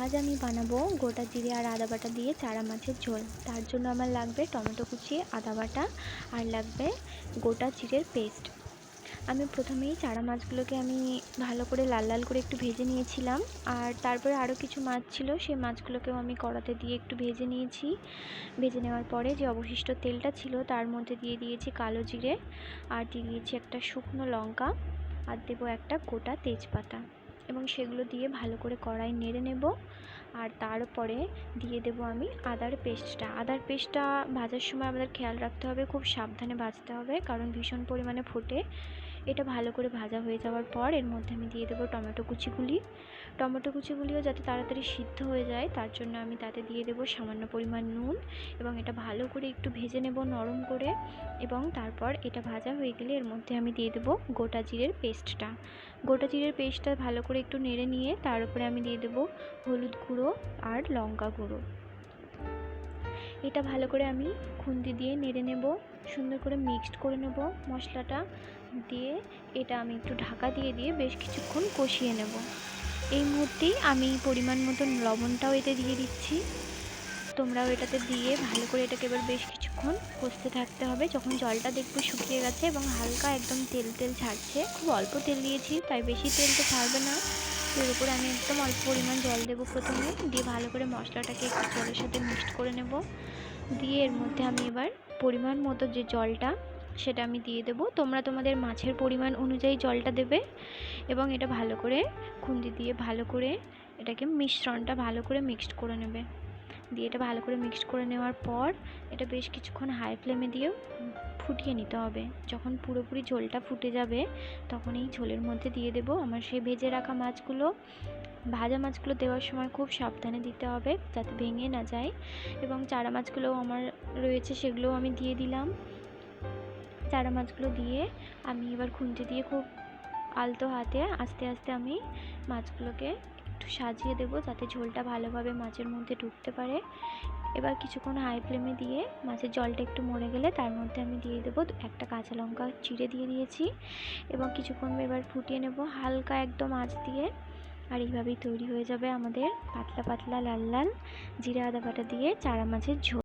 আজ আমি বানাবো গোটা জিরে আর আদা বাটা দিয়ে চারা মাছের ঝোল। তার জন্য আমার লাগবে টমেটো কুচি, আদা বাটা আর লাগবে গোটা জিরের পেস্ট। আমি প্রথমেই চারা মাছগুলোকে ভালো করে লাল লাল করে একটু ভেজে নিয়েছিলাম। আর তারপরে আরও কিছু মাছ ছিল, সেই মাছগুলোকেও আমি কড়াতে দিয়ে একটু ভেজে নিয়েছি। ভেজে নেওয়ার পরে যে অবশিষ্ট তেলটা ছিল তার মধ্যে দিয়ে দিয়েছি কালো জিরে, আর দিয়ে দিয়েছি একটা শুকনো লঙ্কা, আর দেবো একটা গোটা তেজপাতা, এবং সেগুলো দিয়ে ভালো করে কড়াই নেড়ে নেব। আর তারপরে দিয়ে দেব আমি আদার পেস্টটা ভাজার সময় আমাদের খেয়াল রাখতে হবে, খুব সাবধানে ভাজতে হবে, কারণ ভীষণ পরিমাণে ফোটে। এটা ভালো করে ভাজা হয়ে যাওয়ার পর এর মধ্যে আমি দিয়ে দেবো টমেটো কুচিগুলিও যাতে তাড়াতাড়ি সিদ্ধ হয়ে যায়, তার জন্য আমি তাতে দিয়ে দেবো সামান্য পরিমাণ নুন, এবং এটা ভালো করে একটু ভেজে নেব নরম করে। এবং তারপর এটা ভাজা হয়ে গেলে এর মধ্যে আমি দিয়ে দেবো গোটা জিরের পেস্টটা ভালো করে একটু নেড়ে নিয়ে তার উপরে আমি দিয়ে দেবো হলুদ গুঁড়ো আর লঙ্কা গুঁড়ো। এটা ভালো করে আমি খুন্তি দিয়ে নেড়ে নেব, সুন্দর করে মিক্সড করে নেব মশলাটা দিয়ে। এটা আমি একটু ঢাকা দিয়ে বেশ কিছুক্ষণ কষিয়ে নেব। এই মুহূর্তেই আমি পরিমাণ মতো লবণটাও এতে দিয়ে দিচ্ছি। তোমরাও এটাতে দিয়ে ভালো করে এটাকে এবার বেশ কিছুক্ষণ কষতে থাকতে হবে। যখন জলটা দেখবো শুকিয়ে গেছে এবং হালকা একদম তেল তেল ছাড়ছে, খুব অল্প তেল দিয়েছি তাই বেশি তেল তো ছাড়বে না, এর উপরে আমি একদম অল্প পরিমাণ জল দেবো প্রথমে, দিয়ে ভালো করে মশলাটাকে একটু জলের সাথে মিক্সড করে নেব। দিয়ে এর মধ্যে আমি এবার পরিমাণ মতো যে জলটা সেটা আমি দিয়ে দেবো। তোমরা তোমাদের মাছের পরিমাণ অনুযায়ী জলটা দেবে, এবং এটা ভালো করে খুন্তি দিয়ে ভালো করে এটাকে মিশ্রণটা ভালো করে মিক্সড করে নেবে। দিয়ে এটা ভালো করে মিক্সড করে নেওয়ার পর এটা বেশ কিছুক্ষণ হাই ফ্লেমে দিয়ে ফুটিয়ে নিতে হবে। যখন পুরোপুরি ঝোলটা ফুটে যাবে তখন এই ঝোলের মধ্যে দিয়ে দেবো আমার সেই ভেজে রাখা মাছগুলো। ভাজা মাছগুলো দেওয়ার সময় খুব সাবধানে দিতে হবে যাতে ভেঙে না যায়, এবং চারা মাছগুলোও আমার রয়েছে সেগুলোও আমি দিয়ে দিলাম। চারা মাছগুলো দিয়ে আমি এবার খুন্তি দিয়ে খুব আলতো হাতে আস্তে আস্তে আমি মাছগুলোকে একটু সাজিয়ে দেবো যাতে ঝোলটা ভালোভাবে মাছের মধ্যে ঢুকতে পারে। এবার কিছুক্ষণ হাই ফ্লেমে দিয়ে মাছের জলটা একটু মরে গেলে তার মধ্যে আমি দিয়ে দেবো একটা কাঁচা লঙ্কা চিড়ে দিয়ে দিয়েছি, এবং কিছুক্ষণ এবার ফুটিয়ে নেব হালকা একদম আঁচ দিয়ে। আর এইভাবেই তৈরি হয়ে যাবে আমাদের পাতলা পাতলা লাল লাল জিরা আদা বাটা দিয়ে চারা মাছের ঝোল।